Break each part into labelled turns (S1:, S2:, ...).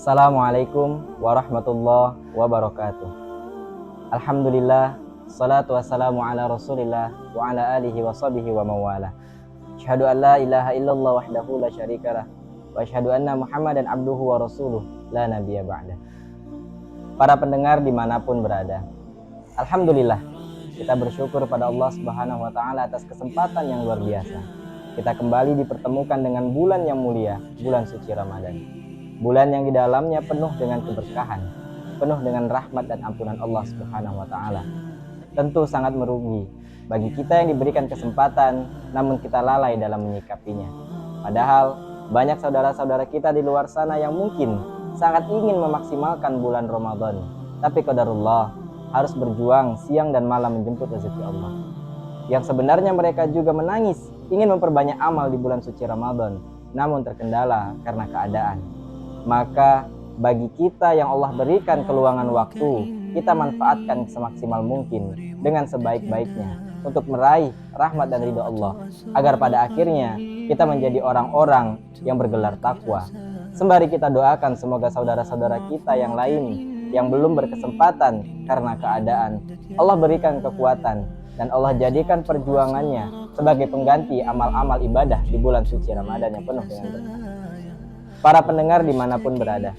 S1: Assalamualaikum warahmatullahi wabarakatuh. Alhamdulillah, salatu wassalamu ala rasulillah wa ala alihi wa sahbihi wa mawala. Asyhadu an la ilaha illallah wahdahu la syarikalah wa asyhadu anna muhammadan abduhu wa rasuluh la nabiyya ba'dah. Para pendengar dimanapun berada, alhamdulillah kita bersyukur pada Allah Subhanahu wa ta'ala atas kesempatan yang luar biasa. Kita kembali dipertemukan dengan bulan yang mulia, bulan suci Ramadan. Bulan yang di dalamnya penuh dengan keberkahan, penuh dengan rahmat dan ampunan Allah Subhanahu wa ta'ala. Tentu sangat merugi bagi kita yang diberikan kesempatan namun kita lalai dalam menyikapinya. Padahal banyak saudara-saudara kita di luar sana yang mungkin sangat ingin memaksimalkan bulan Ramadan, tapi qadarullah harus berjuang siang dan malam menjemput rezeki Allah. Yang sebenarnya mereka juga menangis ingin memperbanyak amal di bulan suci Ramadan, namun terkendala karena keadaan. Maka bagi kita yang Allah berikan keluangan waktu, kita manfaatkan semaksimal mungkin dengan sebaik-baiknya untuk meraih rahmat dan ridho Allah, agar pada akhirnya kita menjadi orang-orang yang bergelar takwa. Sembari kita doakan semoga saudara-saudara kita yang lain yang belum berkesempatan karena keadaan, Allah berikan kekuatan dan Allah jadikan perjuangannya sebagai pengganti amal-amal ibadah di bulan suci Ramadan yang penuh dengan berkah. Para pendengar dimanapun berada,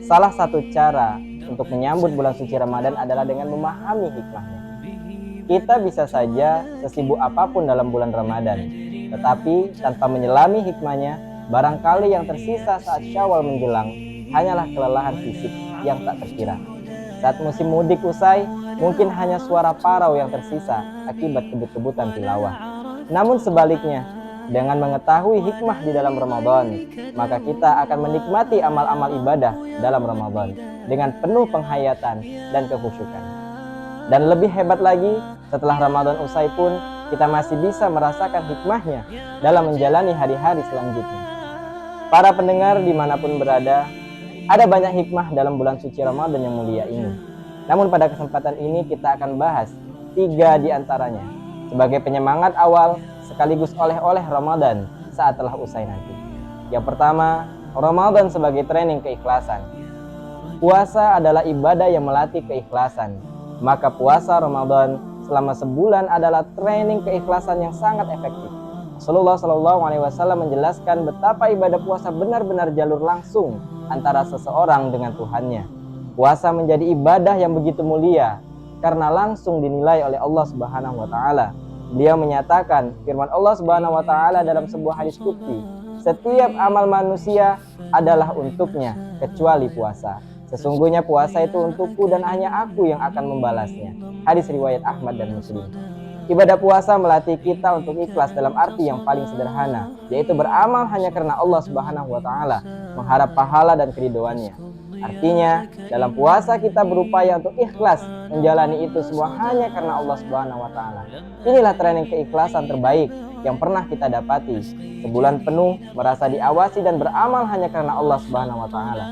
S1: salah satu cara untuk menyambut bulan suci Ramadan adalah dengan memahami hikmahnya. Kita bisa saja sesibuk apapun dalam bulan Ramadan, tetapi tanpa menyelami hikmahnya, barangkali yang tersisa saat Syawal menjelang hanyalah kelelahan fisik yang tak terkira. Saat musim mudik usai, mungkin hanya suara parau yang tersisa akibat kebut-kebutan tilawah. Namun sebaliknya, dengan mengetahui hikmah di dalam Ramadan, maka kita akan menikmati amal-amal ibadah dalam Ramadan dengan penuh penghayatan dan kekhusyukan. Dan lebih hebat lagi, setelah Ramadan usai pun kita masih bisa merasakan hikmahnya dalam menjalani hari-hari selanjutnya. Para pendengar dimanapun berada, ada banyak hikmah dalam bulan suci Ramadan yang mulia ini. Namun pada kesempatan ini kita akan bahas 3 di antaranya sebagai penyemangat awal sekaligus oleh-oleh Ramadan saat telah usai nanti. Yang pertama, Ramadan sebagai training keikhlasan. Puasa adalah ibadah yang melatih keikhlasan. Maka puasa Ramadan selama sebulan adalah training keikhlasan yang sangat efektif. Rasulullah SAW menjelaskan betapa ibadah puasa benar-benar jalur langsung antara seseorang dengan Tuhannya. Puasa menjadi ibadah yang begitu mulia karena langsung dinilai oleh Allah Subhanahu wa ta'ala. Dia menyatakan firman Allah Subhanahu wa ta'ala dalam sebuah hadis qudsi, setiap amal manusia adalah untuknya kecuali puasa. Sesungguhnya puasa itu untukku dan hanya aku yang akan membalasnya. Hadis riwayat Ahmad dan Muslim. Ibadah puasa melatih kita untuk ikhlas dalam arti yang paling sederhana, yaitu beramal hanya karena Allah Subhanahu wa ta'ala, mengharap pahala dan keridhoannya. Artinya, dalam puasa kita berupaya untuk ikhlas menjalani itu semua hanya karena Allah Subhanahu wa ta'ala. Inilah training keikhlasan terbaik yang pernah kita dapati. Sebulan penuh merasa diawasi dan beramal hanya karena Allah Subhanahu wa ta'ala.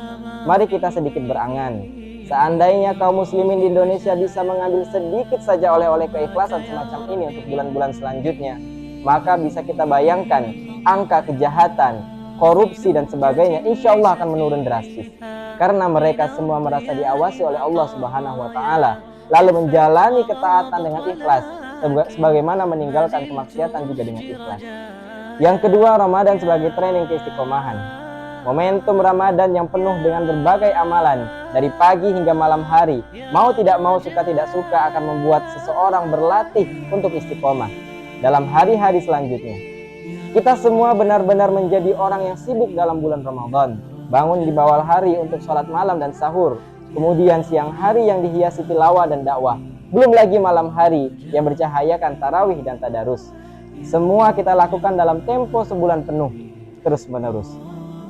S1: Mari kita sedikit berangan. Seandainya kaum muslimin di Indonesia bisa mengambil sedikit saja oleh-oleh keikhlasan semacam ini untuk bulan-bulan selanjutnya, maka bisa kita bayangkan angka kejahatan, korupsi dan sebagainya insya Allah akan menurun drastis. Karena mereka semua merasa diawasi oleh Allah Subhanahu wa ta'ala, lalu menjalani ketaatan dengan ikhlas, sebagaimana meninggalkan kemaksiatan juga dengan ikhlas. Yang kedua, Ramadan sebagai training keistiqomahan. Momentum Ramadan yang penuh dengan berbagai amalan dari pagi hingga malam hari, mau tidak mau, suka tidak suka, akan membuat seseorang berlatih untuk istiqomah dalam hari-hari selanjutnya. Kita semua benar-benar menjadi orang yang sibuk dalam bulan Ramadan. Bangun di bawal hari untuk sholat malam dan sahur, kemudian siang hari yang dihiasi tilawah dan dakwah, belum lagi malam hari yang bercahayakan tarawih dan tadarus. Semua kita lakukan dalam tempo sebulan penuh, terus menerus.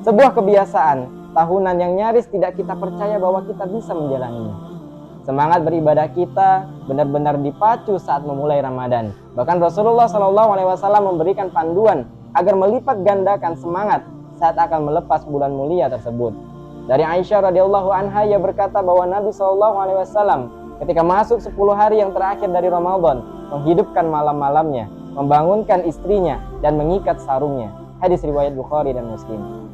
S1: Sebuah kebiasaan tahunan yang nyaris tidak kita percaya bahwa kita bisa menjalaninya. Semangat beribadah kita benar-benar dipacu saat memulai Ramadan. Bahkan Rasulullah SAW memberikan panduan agar melipat gandakan semangat saat akan melepas bulan mulia tersebut. Dari Aisyah radhiyallahu anha, ia berkata bahwa Nabi SAW ketika masuk 10 hari yang terakhir dari Ramadan, menghidupkan malam-malamnya, membangunkan istrinya dan mengikat sarungnya. Hadis riwayat Bukhari dan Muslim.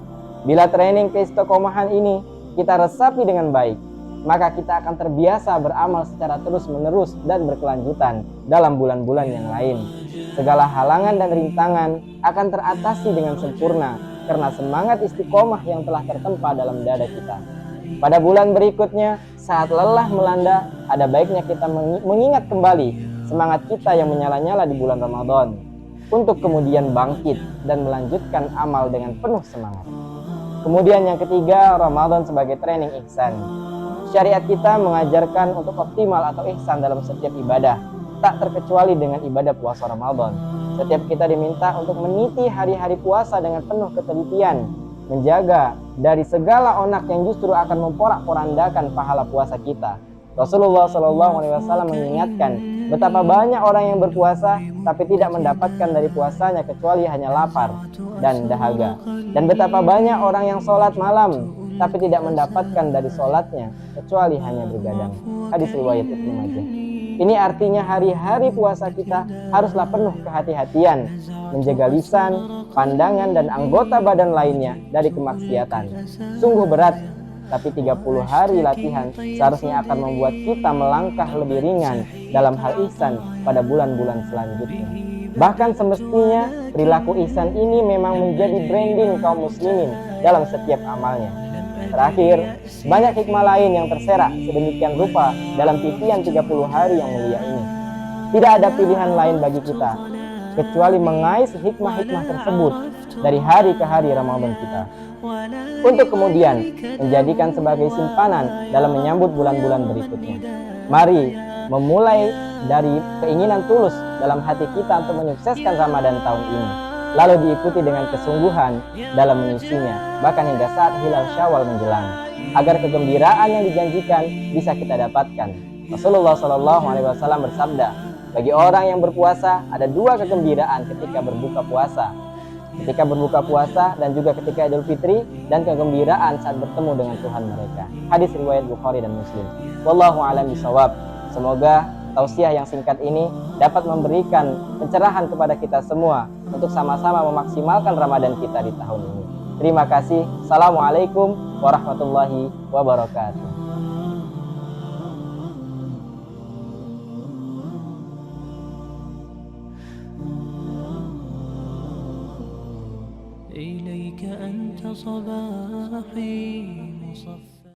S1: Bila training keistiqomahan ini kita resapi dengan baik, maka kita akan terbiasa beramal secara terus-menerus dan berkelanjutan dalam bulan-bulan yang lain. Segala halangan dan rintangan akan teratasi dengan sempurna karena semangat istiqomah yang telah tertempa dalam dada kita. Pada bulan berikutnya, saat lelah melanda, ada baiknya kita mengingat kembali semangat kita yang menyala-nyala di bulan Ramadan, untuk kemudian bangkit dan melanjutkan amal dengan penuh semangat. Kemudian yang ketiga, Ramadan sebagai training ihsan. Syariat kita mengajarkan untuk optimal atau ihsan dalam setiap ibadah, tak terkecuali dengan ibadah puasa Ramadan. Setiap kita diminta untuk meniti hari-hari puasa dengan penuh ketelitian, menjaga dari segala onak yang justru akan memporak-porandakan pahala puasa kita. Rasulullah SAW mengingatkan betapa banyak orang yang berpuasa tapi tidak mendapatkan dari puasanya kecuali hanya lapar dan dahaga, dan betapa banyak orang yang sholat malam tapi tidak mendapatkan dari sholatnya kecuali hanya bergadang. Hadis riwayat Ibnu Majah. Ini artinya hari-hari puasa kita haruslah penuh kehati-hatian, menjaga lisan, pandangan, dan anggota badan lainnya dari kemaksiatan. Sungguh berat, tapi 30 hari latihan seharusnya akan membuat kita melangkah lebih ringan dalam hal ihsan pada bulan-bulan selanjutnya. Bahkan semestinya perilaku ihsan ini memang menjadi branding kaum muslimin dalam setiap amalnya. Terakhir, banyak hikmah lain yang terserak sedemikian rupa dalam titian 30 hari yang mulia ini. Tidak ada pilihan lain bagi kita kecuali mengais hikmah-hikmah tersebut dari hari ke hari Ramadan kita, untuk kemudian menjadikan sebagai simpanan dalam menyambut bulan-bulan berikutnya. Mari memulai dari keinginan tulus dalam hati kita untuk menyukseskan Ramadan tahun ini, lalu diikuti dengan kesungguhan dalam mengisinya, bahkan hingga saat hilal Syawal menjelang, agar kegembiraan yang dijanjikan bisa kita dapatkan. Rasulullah SAW bersabda, bagi orang yang berpuasa ada dua kegembiraan ketika berbuka puasa. Ketika berbuka puasa dan juga ketika Idul Fitri, dan kegembiraan saat bertemu dengan Tuhan mereka. Hadis riwayat Bukhari dan Muslim. Wallahu a'lam bishawab. Semoga tausiah yang singkat ini dapat memberikan pencerahan kepada kita semua untuk sama-sama memaksimalkan Ramadan kita di tahun ini. Terima kasih. Assalamualaikum warahmatullahi wabarakatuh.
S2: إليك أنت صباحي مصفى